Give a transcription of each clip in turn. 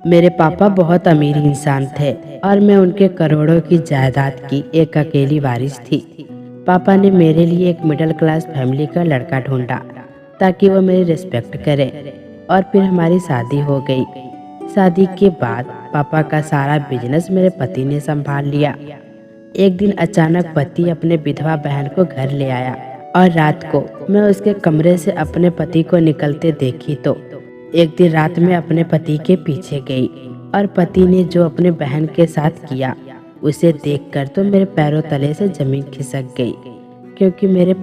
मेरे पापा बहुत अमीर इंसान थे और मैं उनके करोड़ों की जायदाद की एक अकेली वारिस थी। पापा ने मेरे लिए एक मिडिल क्लास फैमिली का लड़का ढूंढा ताकि वो मेरी रिस्पेक्ट करे और फिर हमारी शादी हो गई। शादी के बाद पापा का सारा बिजनेस मेरे पति ने संभाल लिया। एक दिन अचानक पति अपने विधवा बहन को घर ले आया और रात को मैं उसके कमरे से अपने पति को निकलते देखी तो एक दिन रात में अपने पति के पीछे गई और पति ने जो अपने बहन के साथ किया उसे देखकर तो मेरे पैरों तले से जमीन खिसक गई, क्योंकि मेरा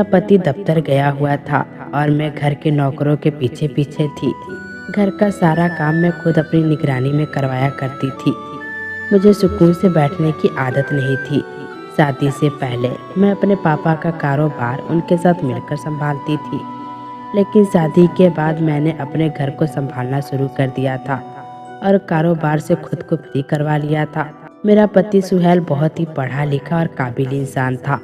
पति दफ्तर गया हुआ था और मैं घर के नौकरों के पीछे पीछे थी। घर का सारा काम मैं खुद अपनी निगरानी में करवाया करती थी। मुझे सुकून से बैठने की आदत नहीं थी। शादी से पहले मैं अपने पापा का कारोबार उनके साथ मिलकर संभालती थी, लेकिन शादी के बाद मैंने अपने घर को संभालना शुरू कर दिया था और कारोबार से खुद को फ्री करवा लिया था। मेरा पति सुहेल बहुत ही पढ़ा लिखा और काबिल इंसान था।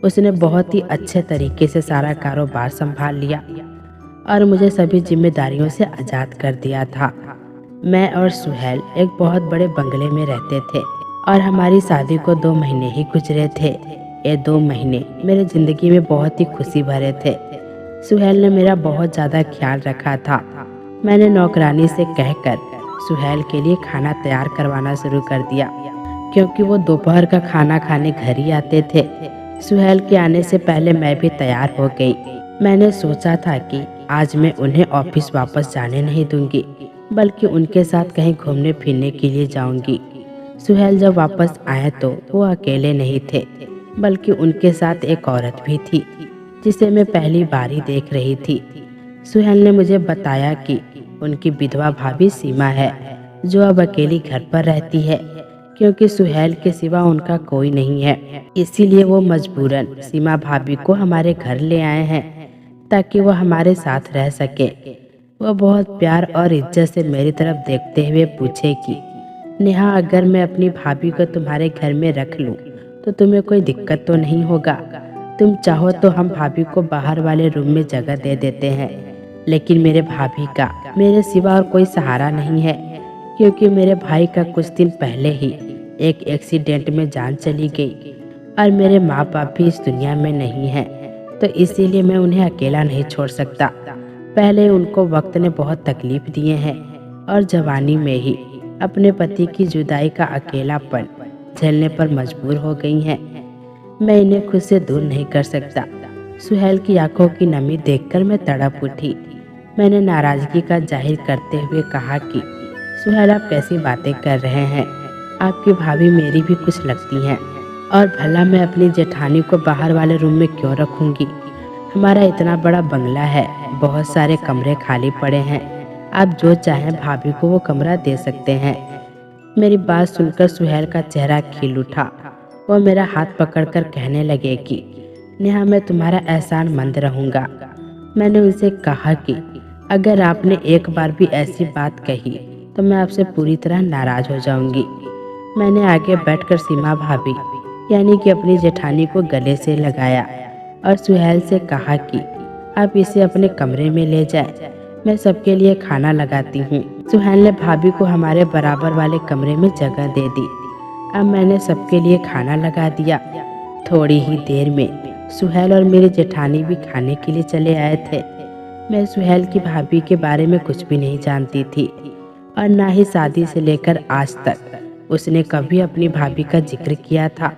उसने बहुत ही अच्छे तरीके से सारा कारोबार संभाल लिया और मुझे सभी जिम्मेदारियों से आज़ाद कर दिया था। मैं और सुहेल एक बहुत बड़े बंगले में रहते थे और हमारी शादी को 2 महीने ही गुजरे थे। ये 2 महीने मेरी ज़िंदगी में बहुत ही खुशी भरे थे। सुहेल ने मेरा बहुत ज़्यादा ख्याल रखा था। मैंने नौकरानी से कहकर सुहेल के लिए खाना तैयार करवाना शुरू कर दिया, क्योंकि वो दोपहर का खाना खाने घर ही आते थे। सुहेल के आने से पहले मैं भी तैयार हो गई। मैंने सोचा था कि आज मैं उन्हें ऑफिस वापस जाने नहीं दूंगी, बल्कि उनके साथ कहीं घूमने फिरने के लिए जाऊंगी। सुहेल जब वापस आए तो वो अकेले नहीं थे, बल्कि उनके साथ एक औरत भी थी जिसे मैं पहली बार ही देख रही थी। सुहेल ने मुझे बताया कि उनकी विधवा भाभी सीमा है, जो अब अकेली घर पर रहती है, क्योंकि सुहेल के सिवा उनका कोई नहीं है। इसीलिए वो मजबूरन सीमा भाभी को हमारे घर ले आए हैं ताकि वो हमारे साथ रह सके। वो बहुत प्यार और इज्जत से मेरी तरफ देखते हुए पूछे कि नेहा, अगर मैं अपनी भाभी को तुम्हारे घर में रख लूं तो तुम्हें कोई दिक्कत तो नहीं होगा? तुम चाहो तो हम भाभी को बाहर वाले रूम में जगह दे देते हैं, लेकिन मेरे भाभी का मेरे सिवा और कोई सहारा नहीं है, क्योंकि मेरे भाई का कुछ दिन पहले ही एक एक्सीडेंट में जान चली गई और मेरे माँ बाप भी इस दुनिया में नहीं हैं, तो इसीलिए मैं उन्हें अकेला नहीं छोड़ सकता। पहले उनको वक्त ने बहुत तकलीफ दिए हैं और जवानी में ही अपने पति की जुदाई का अकेलापन झेलने पर मजबूर हो गई हैं। मैं इन्हें खुद से दूर नहीं कर सकता। सुहेल की आंखों की नमी देखकर मैं तड़प उठी। मैंने नाराजगी का जाहिर करते हुए कहा कि सुहेल, आप कैसी बातें कर रहे हैं? आपकी भाभी मेरी भी कुछ लगती हैं, और भला मैं अपनी जेठानी को बाहर वाले रूम में क्यों रखूंगी? हमारा इतना बड़ा बंगला है, बहुत सारे कमरे खाली पड़े हैं, आप जो चाहें भाभी को वो कमरा दे सकते हैं। मेरी बात सुनकर सुहेल का चेहरा खिल उठा। वो मेरा हाथ पकड़कर कहने लगे कि नेहा, मैं तुम्हारा एहसानमंद रहूँगा। मैंने उनसे कहा कि अगर आपने एक बार भी ऐसी बात कही तो मैं आपसे पूरी तरह नाराज हो जाऊंगी। मैंने आगे बैठकर सीमा भाभी यानी कि अपनी जेठानी को गले से लगाया और सुहेल से कहा कि आप इसे अपने कमरे में ले जाए, मैं सबके लिए खाना लगाती हूँ। सुहेल ने भाभी को हमारे बराबर वाले कमरे में जगह दे दी। अब मैंने सबके लिए खाना लगा दिया। थोड़ी ही देर में सुहेल और मेरी जेठानी भी खाने के लिए चले आए थे। मैं सुहेल की भाभी के बारे में कुछ भी नहीं जानती थी और ना ही शादी से लेकर आज तक उसने कभी अपनी भाभी का जिक्र किया था।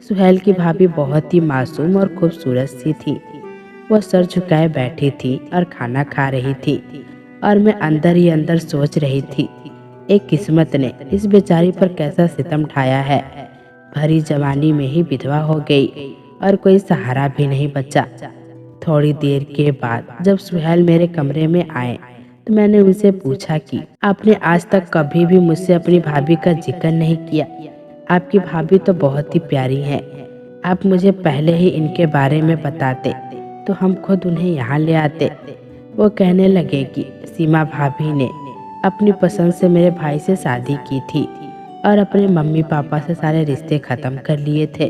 सुहेल की भाभी बहुत ही मासूम और खूबसूरत सी थी। वह सर झुकाए बैठी थी और खाना खा रही थी और मैं अंदर ही अंदर सोच रही थी, एक किस्मत ने इस बेचारी पर कैसा सितम ढाया है। भरी जवानी में ही विधवा हो गई और कोई सहारा भी नहीं बचा। थोड़ी देर के बाद जब सुहेल मेरे कमरे में आए तो मैंने उनसे पूछा कि आपने आज तक कभी भी मुझसे अपनी भाभी का जिक्र नहीं किया। आपकी भाभी तो बहुत ही प्यारी है, आप मुझे पहले ही इनके बारे में बताते तो हम खुद उन्हें यहाँ ले आते। वो कहने लगे कि सीमा भाभी ने अपनी पसंद से मेरे भाई से शादी की थी और अपने मम्मी पापा से सारे रिश्ते ख़त्म कर लिए थे,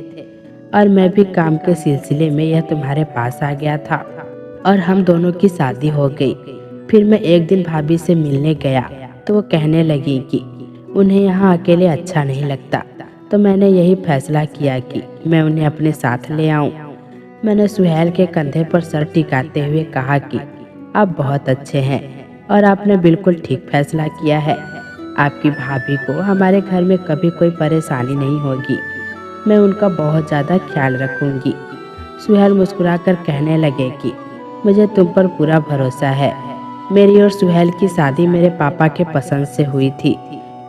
और मैं भी काम के सिलसिले में यह तुम्हारे पास आ गया था और हम दोनों की शादी हो गई। फिर मैं एक दिन भाभी से मिलने गया तो वो कहने लगी कि उन्हें यहाँ अकेले अच्छा नहीं लगता, तो मैंने यही फैसला किया कि मैं उन्हें अपने साथ ले आऊं। मैंने सुहेल के कंधे पर सर टिकाते हुए कहा कि आप बहुत अच्छे हैं और आपने बिल्कुल ठीक फैसला किया है। आपकी भाभी को हमारे घर में कभी कोई परेशानी नहीं होगी। मैं उनका बहुत ज़्यादा ख्याल रखूंगी। सुहेल मुस्कुराकर कहने लगे कि मुझे तुम पर पूरा भरोसा है। मेरी और सुहेल की शादी मेरे पापा के पसंद से हुई थी।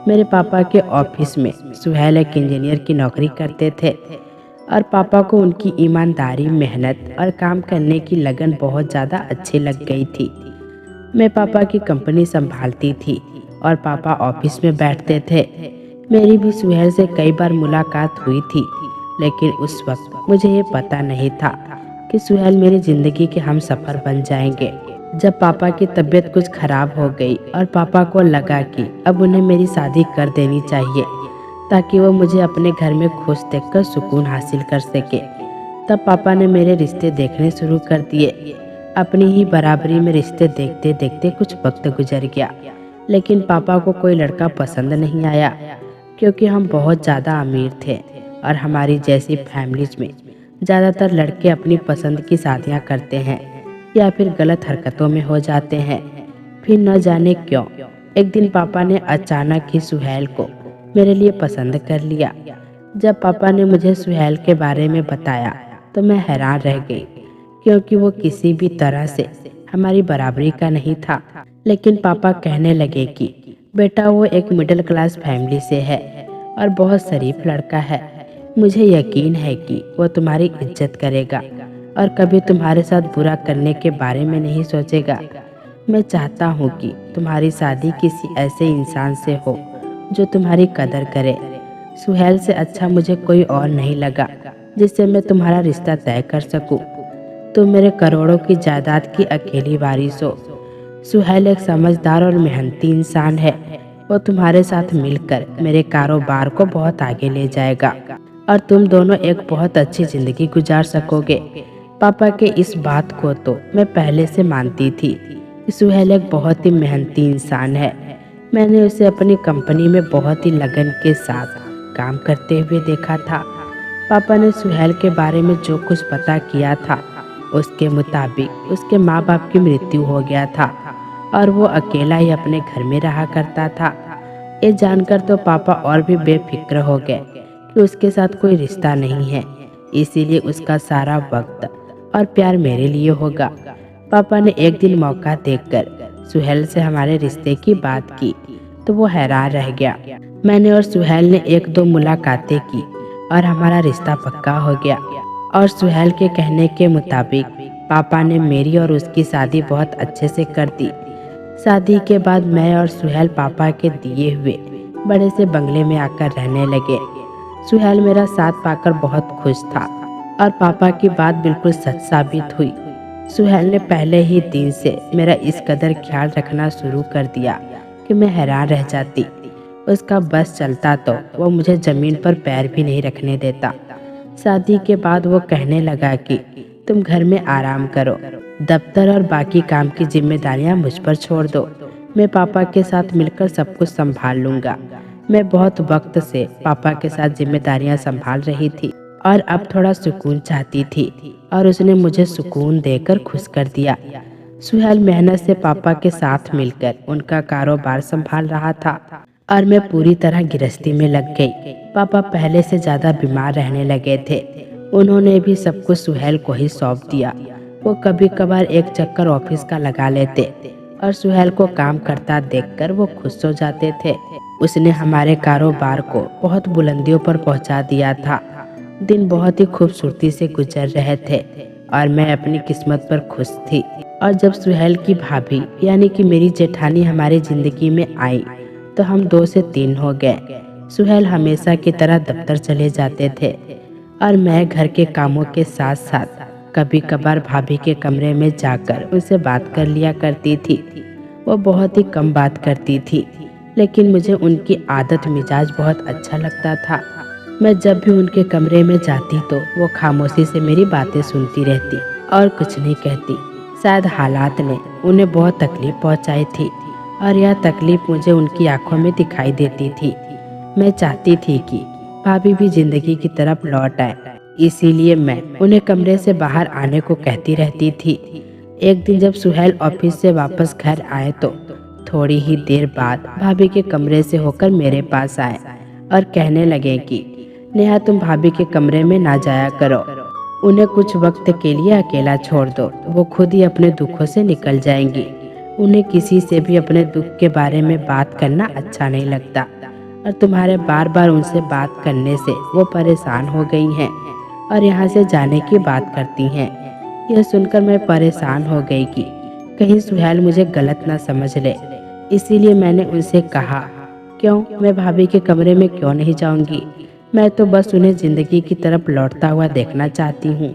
मेरे पापा के ऑफिस में सुहेल एक इंजीनियर की नौकरी करते थे और पापा को उनकी ईमानदारी, मेहनत और काम करने की लगन बहुत ज़्यादा अच्छी लग गई थी। मैं पापा की कंपनी संभालती थी और पापा ऑफिस में बैठते थे। मेरी भी सुहेल से कई बार मुलाकात हुई थी, लेकिन उस वक्त मुझे ये पता नहीं था कि सुहेल मेरी ज़िंदगी के हमसफ़र बन जाएंगे। जब पापा की तबीयत कुछ खराब हो गई और पापा को लगा कि अब उन्हें मेरी शादी कर देनी चाहिए ताकि वो मुझे अपने घर में खुश देखकर सुकून हासिल कर सके, तब पापा ने मेरे रिश्ते देखने शुरू कर दिए। अपनी ही बराबरी में रिश्ते देखते देखते कुछ वक्त गुजर गया, लेकिन पापा को कोई लड़का पसंद नहीं आया क्योंकि हम बहुत ज़्यादा अमीर थे और हमारी जैसी फैमिलीज में ज़्यादातर लड़के अपनी पसंद की शादियाँ करते हैं या फिर गलत हरकतों में हो जाते हैं। फिर न जाने क्यों एक दिन पापा ने अचानक ही सुहेल को मेरे लिए पसंद कर लिया। जब पापा ने मुझे सुहेल के बारे में बताया तो मैं हैरान रह गई क्योंकि वो किसी भी तरह से हमारी बराबरी का नहीं था। लेकिन पापा कहने लगे कि बेटा वो एक मिडिल क्लास फैमिली से है और बहुत शरीफ लड़का है। मुझे यकीन है कि वो तुम्हारी इज्जत करेगा और कभी तुम्हारे साथ बुरा करने के बारे में नहीं सोचेगा। मैं चाहता हूँ कि तुम्हारी शादी किसी ऐसे इंसान से हो जो तुम्हारी कदर करे। सुहेल से अच्छा मुझे कोई और नहीं लगा जिससे मैं तुम्हारा रिश्ता तय कर सकूं। तुम मेरे करोड़ों की जायदाद की अकेली वारिस हो। सुहेल एक समझदार और मेहनती इंसान है। वो तुम्हारे साथ मिलकर मेरे कारोबार को बहुत आगे ले जाएगा और तुम दोनों एक बहुत अच्छी जिंदगी गुजार सकोगे। पापा के इस बात को तो मैं पहले से मानती थी कि सुहेल एक बहुत ही मेहनती इंसान है। मैंने उसे अपनी कंपनी में बहुत ही लगन के साथ काम करते हुए देखा था। पापा ने सुहेल के बारे में जो कुछ पता किया था उसके मुताबिक उसके माँ बाप की मृत्यु हो गया था और वो अकेला ही अपने घर में रहा करता था। ये जानकर तो पापा और भी बेफिक्र हो गए कि उसके साथ कोई रिश्ता नहीं है, इसीलिए उसका सारा वक्त और प्यार मेरे लिए होगा। पापा ने एक दिन मौका देखकर सुहेल से हमारे रिश्ते की बात की तो वो हैरान रह गया। मैंने और सुहेल ने एक दो मुलाकातें की और हमारा रिश्ता पक्का हो गया। और सुहेल के कहने के मुताबिक पापा ने मेरी और उसकी शादी बहुत अच्छे से कर दी। शादी के बाद मैं और सुहेल पापा के दिए हुए बड़े से बंगले में आकर रहने लगे। सुहेल मेरा साथ पाकर बहुत खुश था और पापा की बात बिल्कुल सच साबित हुई। सुहेल ने पहले ही दिन से मेरा इस कदर ख्याल रखना शुरू कर दिया कि मैं हैरान रह जाती। उसका बस चलता तो वो मुझे ज़मीन पर पैर भी नहीं रखने देता। शादी के बाद वो कहने लगा कि तुम घर में आराम करो, दफ्तर और बाकी काम की जिम्मेदारियां मुझ पर छोड़ दो। मैं पापा के साथ मिलकर सब कुछ संभाल लूँगा। मैं बहुत वक्त से पापा के साथ जिम्मेदारियां संभाल रही थी और अब थोड़ा सुकून चाहती थी और उसने मुझे सुकून देकर खुश कर दिया। सुहेल मेहनत से पापा के साथ मिलकर उनका कारोबार संभाल रहा था और मैं पूरी तरह गृहस्थी में लग गई। पापा पहले से ज़्यादा बीमार रहने लगे थे। उन्होंने भी सब कुछ सुहेल को ही सौंप दिया। वो कभी कभार एक चक्कर ऑफिस का लगा लेते और सुहेल को काम करता देखकर वो खुश हो जाते थे। उसने हमारे कारोबार को बहुत बुलंदियों पर पहुंचा दिया था। दिन बहुत ही खूबसूरती से गुजर रहे थे और मैं अपनी किस्मत पर खुश थी। और जब सुहेल की भाभी यानी कि मेरी जेठानी हमारी ज़िंदगी में आई तो हम 2 से 3 हो गए। सुहेल हमेशा की तरह दफ्तर चले जाते थे और मैं घर के कामों के साथ साथ कभी कभार भाभी के कमरे में जाकर उनसे बात कर लिया करती थी। वो बहुत ही कम बात करती थी, लेकिन मुझे उनकी आदत मिजाज बहुत अच्छा लगता था। मैं जब भी उनके कमरे में जाती तो वो खामोशी से मेरी बातें सुनती रहती और कुछ नहीं कहती। शायद हालात ने उन्हें बहुत तकलीफ पहुंचाई थी और यह तकलीफ मुझे उनकी आंखों में दिखाई देती थी। मैं चाहती थी कि भाभी भी जिंदगी की तरफ लौट आए, इसीलिए मैं उन्हें कमरे से बाहर आने को कहती रहती थी। एक दिन जब सुहेल ऑफिस से वापस घर आए तो थोड़ी ही देर बाद भाभी के कमरे से होकर मेरे पास आए और कहने लगे कि नेहा, तुम भाभी के कमरे में ना जाया करो, उन्हें कुछ वक्त के लिए अकेला छोड़ दो, वो खुद ही अपने दुखों से निकल जाएंगी। उन्हें किसी से भी अपने दुख के बारे में बात करना अच्छा नहीं लगता और तुम्हारे बार बार उनसे बात करने से वो परेशान हो गई हैं और यहाँ से जाने की बात करती हैं। यह सुनकर मैं परेशान हो गई कि कहीं सुहेल मुझे गलत ना समझ ले, इसीलिए मैंने उनसे कहा, क्यों, मैं भाभी के कमरे में क्यों नहीं जाऊंगी, मैं तो बस उन्हें जिंदगी की तरफ लौटता हुआ देखना चाहती हूँ।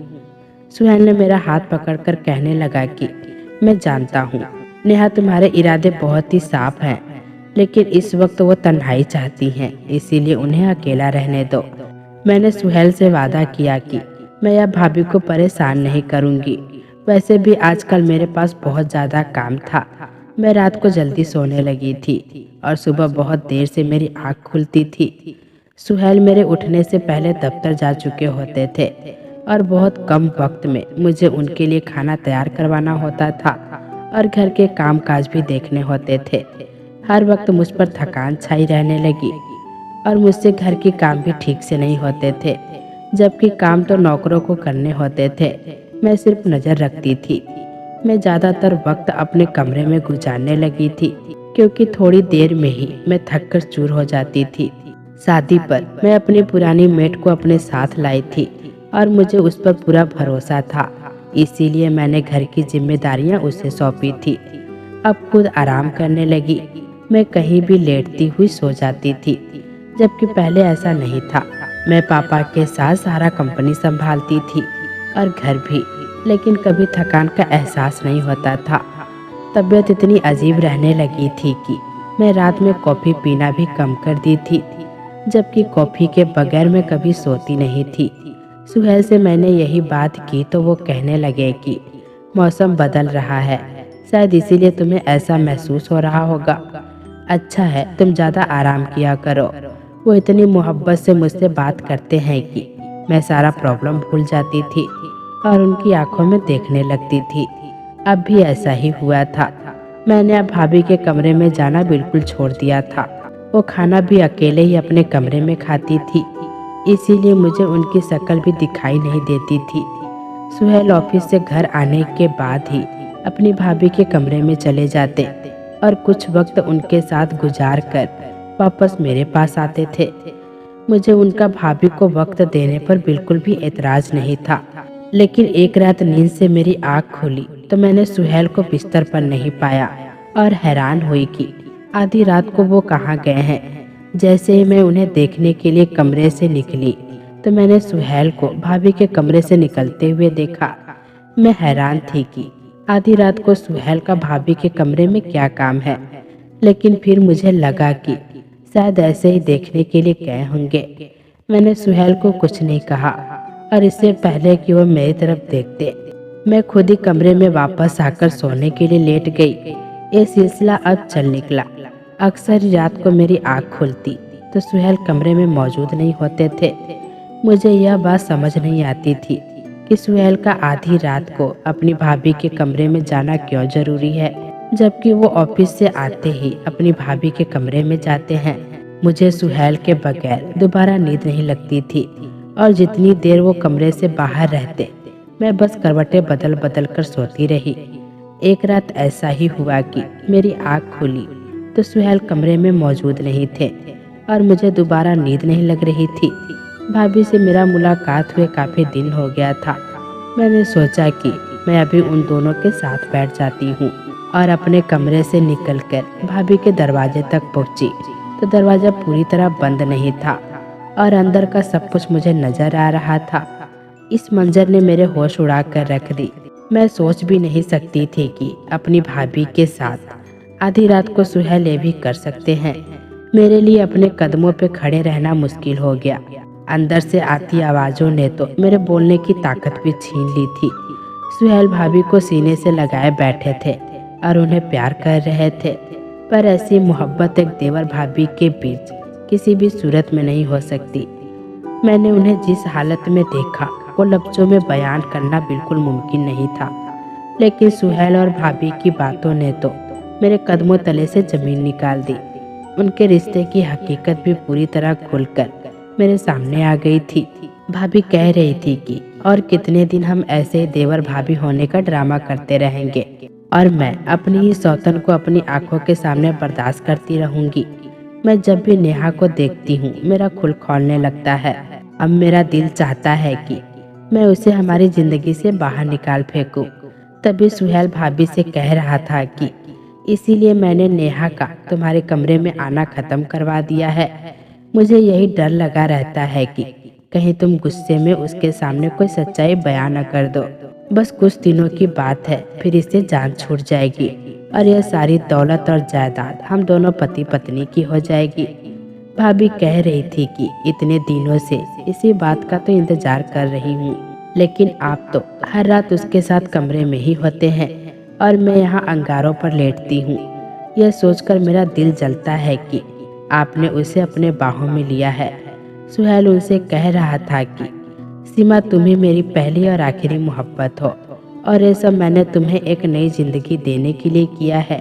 सुहेल ने मेरा हाथ पकड़कर कहने लगा कि मैं जानता हूँ नेहा, तुम्हारे इरादे बहुत ही साफ हैं, लेकिन इस वक्त वो तन्हाई चाहती हैं, इसीलिए उन्हें अकेला रहने दो। मैंने सुहेल से वादा किया कि मैं यह भाभी को परेशान नहीं करूँगी। वैसे भी आजकल मेरे पास बहुत ज़्यादा काम था। मैं रात को जल्दी सोने लगी थी और सुबह बहुत देर से मेरी आँख खुलती थी। सुहेल मेरे उठने से पहले दफ्तर जा चुके होते थे और बहुत कम वक्त में मुझे उनके लिए खाना तैयार करवाना होता था और घर के कामकाज भी देखने होते थे। हर वक्त मुझ पर थकान छाई रहने लगी और मुझसे घर के काम भी ठीक से नहीं होते थे, जबकि काम तो नौकरों को करने होते थे, मैं सिर्फ नज़र रखती थी। मैं ज़्यादातर वक्त अपने कमरे में गुजारने लगी थी क्योंकि थोड़ी देर में ही मैं थक कर चूर हो जाती थी। शादी पर मैं अपनी पुरानी मेट को अपने साथ लाई थी और मुझे उस पर पूरा भरोसा था, इसीलिए मैंने घर की जिम्मेदारियां उसे सौंपी थी। अब खुद आराम करने लगी। मैं कहीं भी लेटती हुई सो जाती थी, जबकि पहले ऐसा नहीं था। मैं पापा के साथ सारा कंपनी संभालती थी और घर भी, लेकिन कभी थकान का एहसास नहीं होता था। तबीयत इतनी अजीब रहने लगी थी कि मैं रात में कॉफ़ी पीना भी कम कर दी थी, जबकि कॉफ़ी के बगैर मैं कभी सोती नहीं थी। सुहेल से मैंने यही बात की तो वो कहने लगे कि मौसम बदल रहा है, शायद इसीलिए तुम्हें ऐसा महसूस हो रहा होगा। अच्छा है, तुम ज़्यादा आराम किया करो। वो इतनी मोहब्बत से मुझसे बात करते हैं कि मैं सारा प्रॉब्लम भूल जाती थी और उनकी आंखों में देखने लगती थी। अब भी ऐसा ही हुआ था। मैंने अब भाभी के कमरे में जाना बिल्कुल छोड़ दिया था। वो खाना भी अकेले ही अपने कमरे में खाती थी, इसीलिए मुझे उनकी शक्ल भी दिखाई नहीं देती थी। सुहेल ऑफिस से घर आने के बाद ही अपनी भाभी के कमरे में चले जाते और कुछ वक्त उनके साथ गुजार कर वापस मेरे पास आते थे। मुझे उनका भाभी को वक्त देने पर बिल्कुल भी एतराज नहीं था, लेकिन एक रात नींद से मेरी आँख खुली तो मैंने सुहेल को बिस्तर पर नहीं पाया और हैरान हुई कि आधी रात को वो कहाँ गए हैं। जैसे ही मैं उन्हें देखने के लिए कमरे से निकली तो मैंने सुहेल को भाभी के कमरे से निकलते हुए देखा। मैं हैरान थी कि आधी रात को सुहेल का भाभी के कमरे में क्या काम है, लेकिन फिर मुझे लगा कि शायद ऐसे ही देखने के लिए गए होंगे। मैंने सुहेल को कुछ नहीं कहा और इससे पहले कि वो मेरी तरफ देखते, मैं खुद ही कमरे में वापस आकर सोने के लिए लेट गई। ये सिलसिला अब चल निकला। अक्सर रात को मेरी आँख खुलती तो सुहेल कमरे में मौजूद नहीं होते थे। मुझे यह बात समझ नहीं आती थी कि सुहेल का आधी रात को अपनी भाभी के कमरे में जाना क्यों जरूरी है, जबकि वो ऑफिस से आते ही अपनी भाभी के कमरे में जाते हैं। मुझे सुहेल के बगैर दोबारा नींद नहीं लगती थी और जितनी देर वो कमरे से बाहर रहते मैं बस करवटें बदल बदल कर सोती रही। एक रात ऐसा ही हुआ कि मेरी आँख खुली तो सुहेल कमरे में मौजूद नहीं थे और मुझे दोबारा नींद नहीं लग रही थी। भाभी से मेरा मुलाकात हुए काफ़ी दिन हो गया था। मैंने सोचा कि मैं अभी उन दोनों के साथ बैठ जाती हूँ और अपने कमरे से निकलकर भाभी के दरवाजे तक पहुँची तो दरवाज़ा पूरी तरह बंद नहीं था और अंदर का सब कुछ मुझे नजर आ रहा था। इस मंजर ने मेरे होश उड़ा कर रख दी। मैं सोच भी नहीं सकती थी कि अपनी भाभी के साथ आधी रात को सुहेल ये भी कर सकते हैं। मेरे लिए अपने कदमों पे खड़े रहना मुश्किल हो गया। अंदर से आती आवाज़ों ने तो मेरे बोलने की ताकत भी छीन ली थी। सुहेल भाभी को सीने से लगाए बैठे थे और उन्हें प्यार कर रहे थे, पर ऐसी मोहब्बत एक देवर भाभी के बीच किसी भी सूरत में नहीं हो सकती। मैंने उन्हें जिस हालत में देखा वो लफ्जों में बयान करना बिल्कुल मुमकिन नहीं था, लेकिन सुहेल और भाभी की बातों ने तो मेरे कदमों तले से जमीन निकाल दी। उनके रिश्ते की हकीकत भी पूरी तरह खुलकर मेरे सामने आ गई थी। भाभी कह रही थी कि और कितने दिन हम ऐसे देवर भाभी होने का ड्रामा करते रहेंगे और मैं अपनी ही सौतन को अपनी आंखों के सामने बर्दाश्त करती रहूंगी। मैं जब भी नेहा को देखती हूँ मेरा खून खौलने लगता है। अब मेरा दिल चाहता है कि मैं उसे हमारी जिंदगी से बाहर निकाल फेंकूं। तभी सुहेल भाभी से कह रहा था कि इसीलिए मैंने नेहा का तुम्हारे कमरे में आना खत्म करवा दिया है। मुझे यही डर लगा रहता है कि कहीं तुम गुस्से में उसके सामने कोई सच्चाई बयान न कर दो। बस कुछ दिनों की बात है, फिर इससे जान छूट जाएगी और यह सारी दौलत और जायदाद हम दोनों पति पत्नी की हो जाएगी। भाभी कह रही थी कि इतने दिनों से इसी बात का तो इंतजार कर रही हूँ, लेकिन आप तो हर रात उसके साथ कमरे में ही होते हैं और मैं यहाँ अंगारों पर लेटती हूँ। यह सोचकर मेरा दिल जलता है कि आपने उसे अपने बाहों में लिया है। सुहेल उनसे कह रहा था कि सीमा, तुम्ही मेरी पहली और आखिरी मोहब्बत हो और ये सब मैंने तुम्हें एक नई जिंदगी देने के लिए किया है।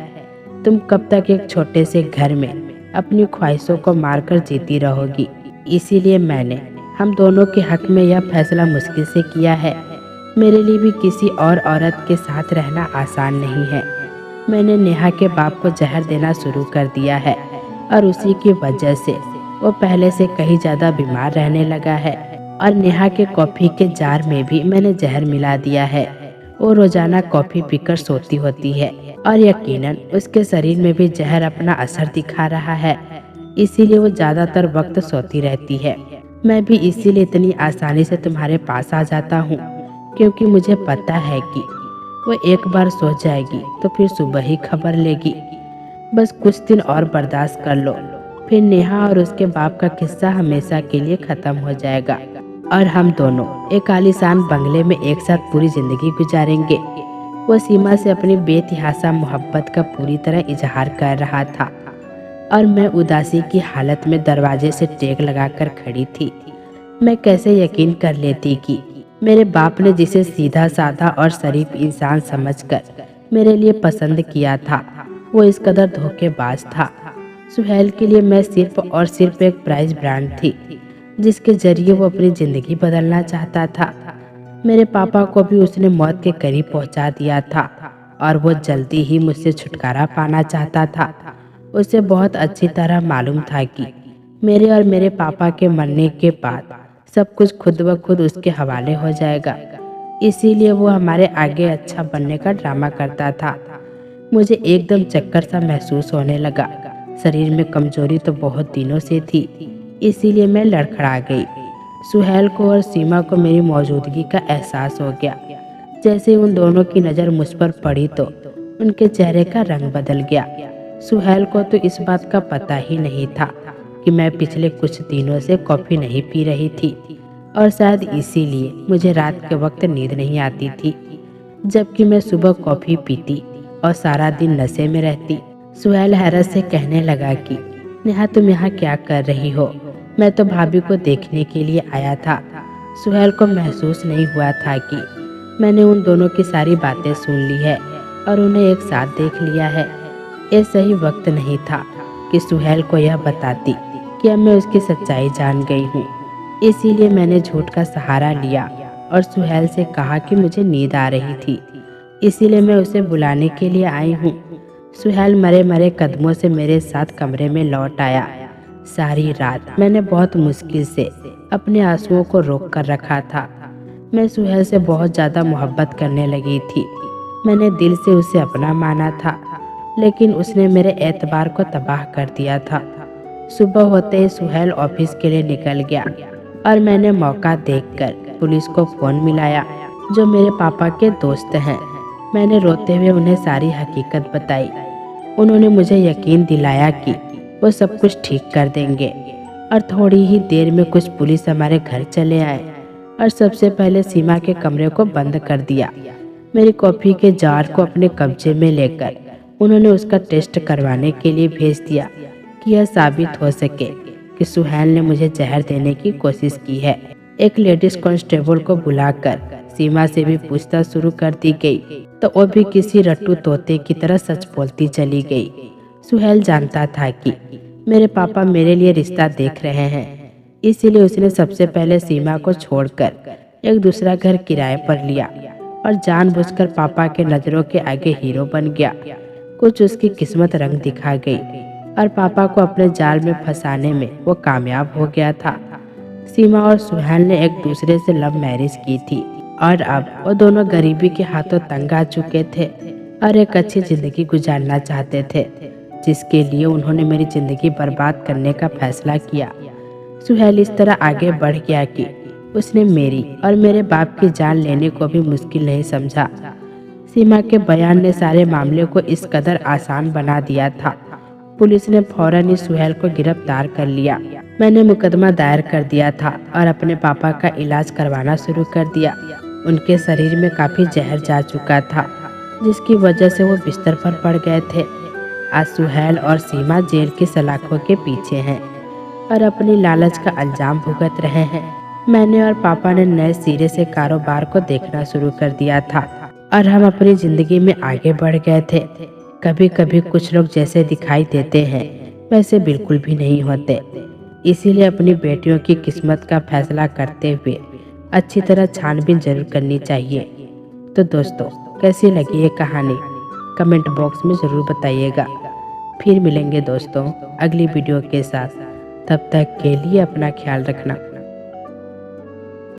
तुम कब तक एक छोटे से घर में अपनी ख्वाहिशों को मारकर जीती रहोगी? इसीलिए मैंने हम दोनों के हक में यह फैसला मुश्किल से किया है। मेरे लिए भी किसी और औरत के साथ रहना आसान नहीं है। मैंने नेहा के बाप को जहर देना शुरू कर दिया है और उसी की वजह से वो पहले से कहीं ज़्यादा बीमार रहने लगा है। और नेहा के कॉफ़ी के जार में भी मैंने जहर मिला दिया है। वो रोजाना कॉफ़ी पीकर सोती होती है और यकीनन उसके शरीर में भी जहर अपना असर दिखा रहा है, इसीलिए वो ज़्यादातर वक्त सोती रहती है। मैं भी इसीलिए इतनी आसानी से तुम्हारे पास आ जाता हूँ, क्योंकि मुझे पता है कि वो एक बार सो जाएगी तो फिर सुबह ही खबर लेगी। बस कुछ दिन और बर्दाश्त कर लो, फिर नेहा और उसके बाप का किस्सा हमेशा के लिए ख़त्म हो जाएगा और हम दोनों एक आलीशान बंगले में एक साथ पूरी जिंदगी गुजारेंगे। वो सीमा से अपनी बेतहाशा मोहब्बत का पूरी तरह इजहार कर रहा था और मैं उदासी की हालत में दरवाजे से टेक लगाकर खड़ी थी। मैं कैसे यकीन कर लेती कि मेरे बाप ने जिसे सीधा साधा और शरीफ इंसान समझकर मेरे लिए पसंद किया था, वो इस कदर धोखेबाज था। सुहेल के लिए मैं सिर्फ और सिर्फ एक प्राइस ब्रांड थी, जिसके जरिए वो अपनी ज़िंदगी बदलना चाहता था। मेरे पापा को भी उसने मौत के करीब पहुंचा दिया था और वो जल्दी ही मुझसे छुटकारा पाना चाहता था। उसे बहुत अच्छी तरह मालूम था कि मेरे और मेरे पापा के मरने के बाद सब कुछ खुद ब खुद उसके हवाले हो जाएगा, इसीलिए वो हमारे आगे अच्छा बनने का ड्रामा करता था। मुझे एकदम चक्कर सा महसूस होने लगा। शरीर में कमजोरी तो बहुत दिनों से थी, इसीलिए मैं लड़खड़ा गई। सुहेल को और सीमा को मेरी मौजूदगी का एहसास हो गया। जैसे उन दोनों की नज़र मुझ पर पड़ी तो उनके चेहरे का रंग बदल गया। सुहेल को तो इस बात का पता ही नहीं था कि मैं पिछले कुछ दिनों से कॉफ़ी नहीं पी रही थी और शायद इसीलिए मुझे रात के वक्त नींद नहीं आती थी, जबकि मैं सुबह कॉफ़ी पीती और सारा दिन नशे में रहती। सुहेल हैरत से कहने लगा कि नेहा, तुम यहाँ क्या कर रही हो? मैं तो भाभी को देखने के लिए आया था। सुहेल को महसूस नहीं हुआ था कि मैंने उन दोनों की सारी बातें सुन ली है और उन्हें एक साथ देख लिया है। ये सही वक्त नहीं था कि सुहेल को यह बताती कि अब मैं उसकी सच्चाई जान गई हूँ। इसीलिए मैंने झूठ का सहारा लिया और सुहेल से कहा कि मुझे नींद आ रही थी, इसीलिए मैं उसे बुलाने के लिए आई हूँ। सुहेल मरे मरे कदमों से मेरे साथ कमरे में लौट आया। सारी रात मैंने बहुत मुश्किल से अपने आंसुओं को रोक कर रखा था। मैं सुहेल से बहुत ज़्यादा मोहब्बत करने लगी थी। मैंने दिल से उसे अपना माना था, लेकिन उसने मेरे एतबार को तबाह कर दिया था। सुबह होते ही सुहेल ऑफिस के लिए निकल गया और मैंने मौका देखकर पुलिस को फ़ोन मिलाया, जो मेरे पापा के दोस्त हैं। मैंने रोते हुए उन्हें सारी हकीकत बताई। उन्होंने मुझे यकीन दिलाया कि वो सब कुछ ठीक कर देंगे और थोड़ी ही देर में कुछ पुलिस हमारे घर चले आए और सबसे पहले सीमा के कमरे को बंद कर दिया। मेरी कॉफ़ी के जार को अपने कब्जे में लेकर उन्होंने उसका टेस्ट करवाने के लिए भेज दिया कि यह साबित हो सके कि सुहेल ने मुझे जहर देने की कोशिश की है। एक लेडीज कांस्टेबल को बुलाकर सीमा से भी पूछताछ शुरू कर दी गई, तो वो भी किसी रट्टू तोते की तरह सच बोलती चली गई। सुहेल जानता था कि मेरे पापा मेरे लिए रिश्ता देख रहे हैं, इसीलिए उसने सबसे पहले सीमा को छोड़कर एक दूसरा घर किराए पर लिया और जानबूझकर पापा के नज़रों के आगे हीरो बन गया। कुछ उसकी किस्मत रंग दिखा गई और पापा को अपने जाल में फंसाने में वो कामयाब हो गया था। सीमा और सुहेल ने एक दूसरे से लव मैरिज की थी और अब वो दोनों गरीबी के हाथों तंग आ चुके थे और एक अच्छी जिंदगी गुजारना चाहते थे, जिसके लिए उन्होंने मेरी जिंदगी बर्बाद करने का फैसला किया। सुहेल इस तरह आगे बढ़ गया कि उसने मेरी और मेरे बाप की जान लेने को भी मुश्किल नहीं समझा। सीमा के बयान ने सारे मामले को इस कदर आसान बना दिया था। पुलिस ने फौरन ही सुहेल को गिरफ्तार कर लिया। मैंने मुकदमा दायर कर दिया था और अपने पापा का इलाज करवाना शुरू कर दिया। उनके शरीर में काफ़ी जहर जा चुका था, जिसकी वजह से वो बिस्तर पर पड़ गए थे। आज सुहेल और सीमा जेल की सलाखों के पीछे हैं और अपनी लालच का इल्जाम भुगत रहे हैं। मैंने और पापा ने नए सिरे से कारोबार को देखना शुरू कर दिया था और हम अपनी जिंदगी में आगे बढ़ गए थे। कभी कभी कुछ लोग जैसे दिखाई देते हैं वैसे बिल्कुल भी नहीं होते, इसीलिए अपनी बेटियों की किस्मत का फैसला करते हुए अच्छी तरह छानबीन जरूर करनी चाहिए। तो दोस्तों, कैसी लगी ये कहानी कमेंट बॉक्स में ज़रूर बताइएगा। फिर मिलेंगे दोस्तों अगली वीडियो के साथ। तब तक के लिए अपना ख्याल रखना।